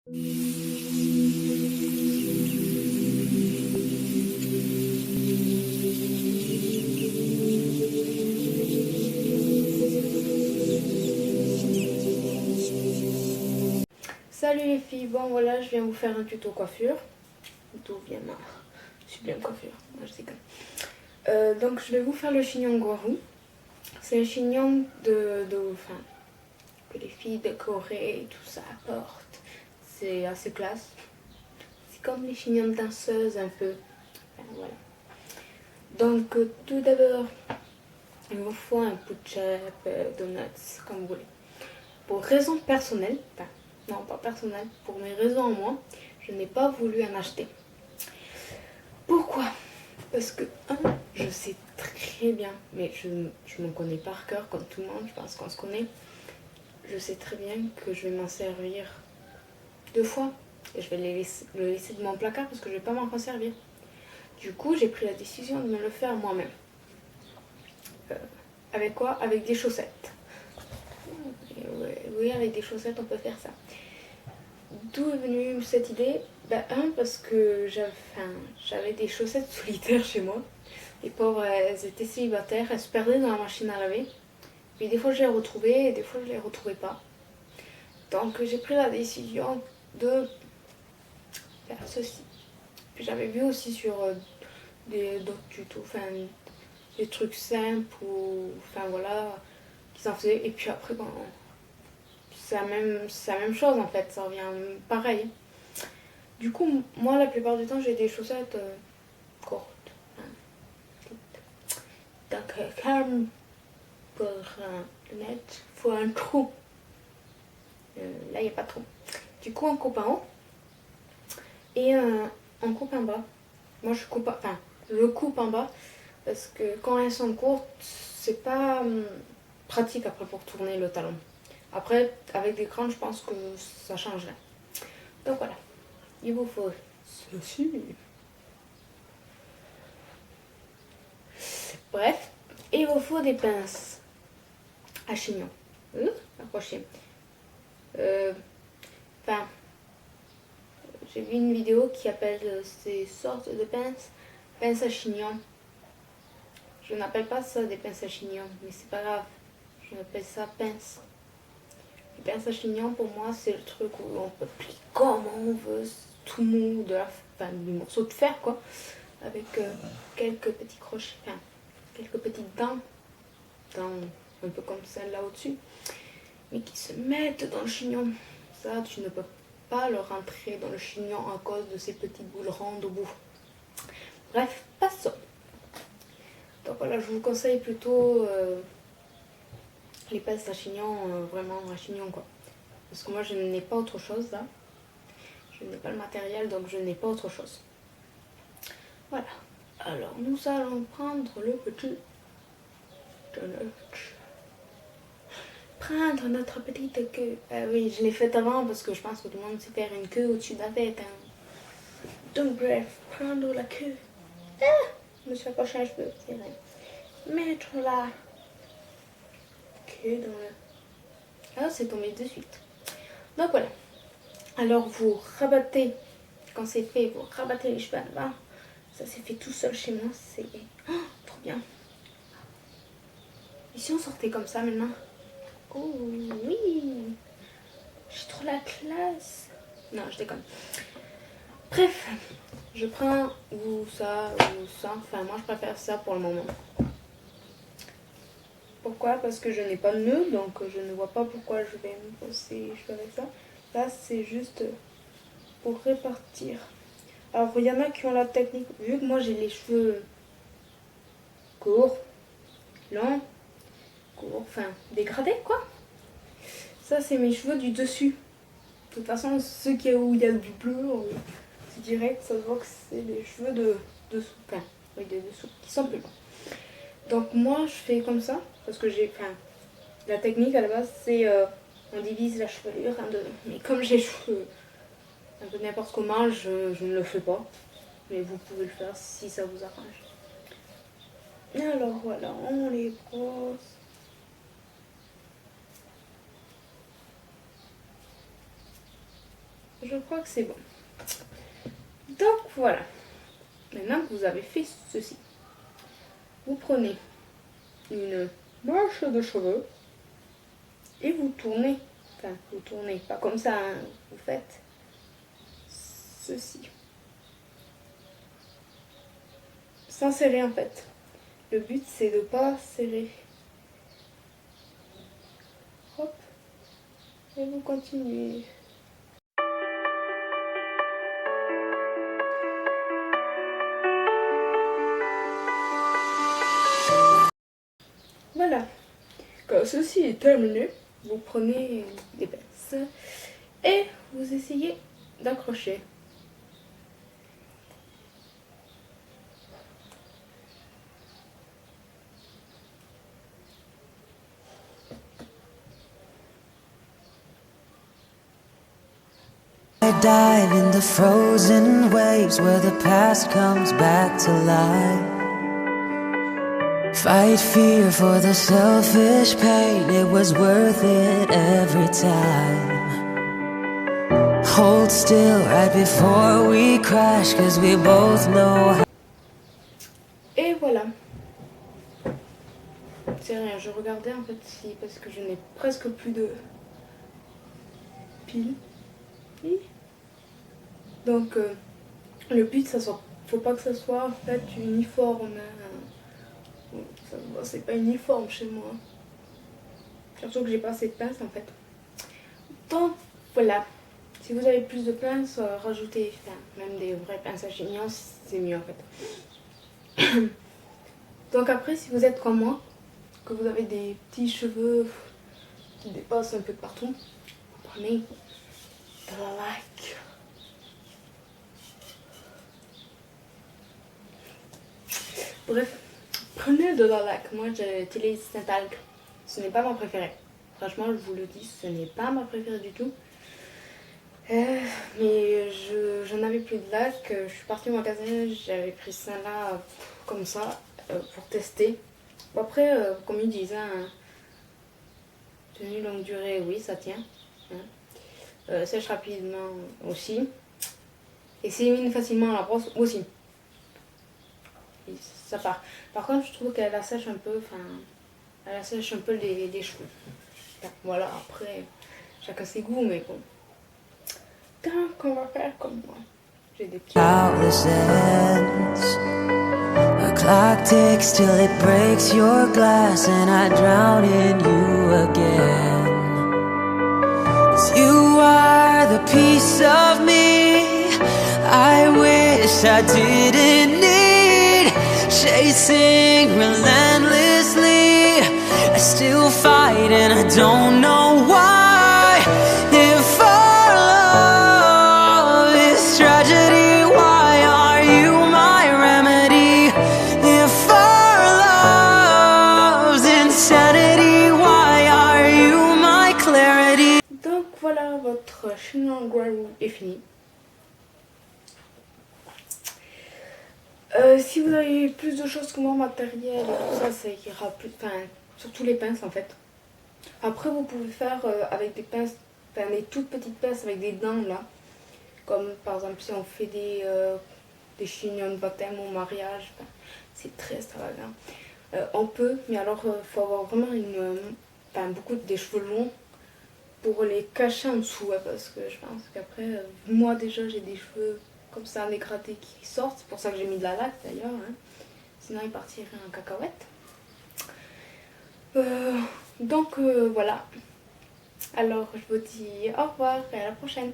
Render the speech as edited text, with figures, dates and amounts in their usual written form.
Salut les filles, bon voilà, je viens vous faire un tuto coiffure. D'où vient ma sublime coiffure, moi je déconne. Donc je vais vous faire le chignon Gwaru. C'est un chignon enfin, que les filles de Corée et tout ça portent. C'est assez classe. C'est comme les chignons de danseuses un peu. Enfin, voilà. Donc tout d'abord, il vous faut un push-up, donuts, comme vous voulez. Pour raison personnelle, enfin non pas personnelle, pour mes raisons en moi, je n'ai pas voulu en acheter. Pourquoi? Parce que, je sais très bien, mais je m'en connais par cœur comme tout le monde, je pense qu'on se connaît. Je sais très bien que je vais m'en servir 2 fois et je vais le laisser de mon placard parce que je ne vais pas m'en servir. Du coup, j'ai pris la décision de me le faire moi-même. Avec quoi? Avec des chaussettes. Oui, avec des chaussettes, on peut faire ça. D'où est venue cette idée? Parce que j'avais des chaussettes solitaires chez moi. Les pauvres, elles étaient célibataires, elles se perdaient dans la machine à laver. Puis des fois je les retrouvais et des fois je les retrouvais pas. Donc j'ai pris la décision de faire ceci. Puis j'avais vu aussi sur d'autres tutos, des trucs simples ou voilà, qu'ils en faisaient. Et puis après, c'est la même chose en fait, ça revient pareil. Du coup, moi la plupart du temps j'ai des chaussettes courtes. Donc comme pour le mettre, il faut un trou. Là il n'y a pas de trou. Du coup on coupe en haut et on coupe en bas. Moi je coupe en bas parce que quand elles sont courtes, c'est pas pratique après pour tourner le talon. Après, avec des crânes, je pense que ça changerait. Donc voilà, il vous faut ceci. Bref, il vous faut des pinces à chignon. Accroché. J'ai vu une vidéo qui appelle ces sortes de pinces à chignon. Je n'appelle pas ça des pinces à chignon, mais c'est pas grave. Je m'appelle ça pince. Les pinces à chignon, pour moi, c'est le truc où on peut plier comme on veut, tout mou, du morceau de fer, quoi, avec quelques petits crochets, quelques petites dents, un peu comme celle là au-dessus, mais qui se mettent dans le chignon. Ça, tu ne peux pas le rentrer dans le chignon à cause de ces petites boules rondes au bout. Bref, passons. Donc voilà, je vous conseille plutôt les pinces à chignon, vraiment à chignon quoi. Parce que moi je n'ai pas autre chose là. Je n'ai pas le matériel donc je n'ai pas autre chose. Voilà. Alors nous allons prendre le petit donut. Prendre notre petite queue. Oui, je l'ai faite avant parce que je pense que tout le monde sait faire une queue au-dessus de la tête. Donc bref, prendre la queue. Je me suis accroché un cheveu, c'est vrai. Mettre la queue dans le... Ah, c'est tombé de suite. Donc voilà. Alors vous rabattez, quand c'est fait, vous rabattez les cheveux à bas. Ça s'est fait tout seul chez moi, c'est trop bien. Et si on sortait comme ça maintenant? Oh oui, j'ai trop la classe. Non, je déconne. Bref, je prends ou ça, enfin moi je préfère ça pour le moment. Pourquoi? Parce que je n'ai pas de nœud, donc je ne vois pas pourquoi je vais me brosser les cheveux avec ça. Là c'est juste pour répartir. Alors il y en a qui ont la technique, vu que moi j'ai les cheveux courts, longs, courts, dégradés quoi. Ça c'est mes cheveux du dessus. De toute façon ceux où il y a du bleu, c'est direct, ça se voit que c'est les cheveux de dessous, de dessous, qui sont plus longs. Donc moi je fais comme ça, parce que la technique à la base c'est on divise la chevelure en deux. Mais comme j'ai les cheveux un peu n'importe comment, je ne le fais pas. Mais vous pouvez le faire si ça vous arrange. Alors voilà, on les brosse. Je crois que c'est bon. Donc voilà. Maintenant que vous avez fait ceci, vous prenez une broche de cheveux et vous tournez. Enfin, vous tournez, pas comme ça, hein. Vous faites ceci. Sans serrer en fait. Le but c'est de pas serrer. Hop. Et vous continuez. Voilà. Quand ceci est terminé, vous prenez des pinces et vous essayez d'accrocher. I dive in the frozen waves where the past comes back to life. Fight fear for the selfish pain, it was worth it every time. Hold still right before we crash, cause we both know how. Et voilà. C'est rien, je regardais en fait si parce que je n'ai presque plus de piles. Donc le but, faut pas que ça soit en fait uniforme. C'est pas uniforme chez moi. Surtout que j'ai pas assez de pinces en fait. Donc voilà. Si vous avez plus de pinces, rajoutez même des vraies pinces à chignon, c'est mieux en fait. Donc après, si vous êtes comme moi, que vous avez des petits cheveux qui dépassent un peu de partout, prenez de la laque. Bref, prenez de la laque. Moi, j'utilise Saint-Algue. Ce n'est pas ma préférée. Franchement, je vous le dis, ce n'est pas ma préférée du tout. Mais je n'avais plus de laque. Je suis partie au magasin, j'avais pris ça là comme ça pour tester. Bon, après, comme ils disent, hein, tenue longue durée, oui, ça tient. Hein. Sèche rapidement aussi. Et s'élimine facilement à la brosse aussi. Et ça part. Par contre, je trouve qu'elle assèche un peu, elle assèche un peu les cheveux. Enfin, voilà, après, chacun ses goûts, mais bon. Donc, on va faire comme moi. J'ai des petits... How this ends. A clock ticks till it breaks your glass, and I drown in you again. 'Cause you are the piece of me I wish I didn't need. Chasing relentlessly, I still fight and I don't know why. If our love is tragedy, why are you my remedy? If our love's insanity, why are you my clarity? Donc voilà, votre chignon Guarou est fini. Si vous avez plus de choses que moi, matériel et tout ça, ça ira plus. Enfin, surtout les pinces en fait. Après, vous pouvez faire avec des pinces, enfin des toutes petites pinces avec des dents là. Comme par exemple, si on fait des chignons de baptême au mariage, c'est très extravagant. On peut, mais alors il faut avoir vraiment beaucoup des cheveux longs pour les cacher en dessous, ouais, parce que je pense qu'après, moi déjà j'ai des cheveux comme ça dégradés qui sortent, c'est pour ça que j'ai mis de la laque d'ailleurs, hein. Sinon ils partiraient en cacahuète. Donc voilà, alors je vous dis au revoir et à la prochaine.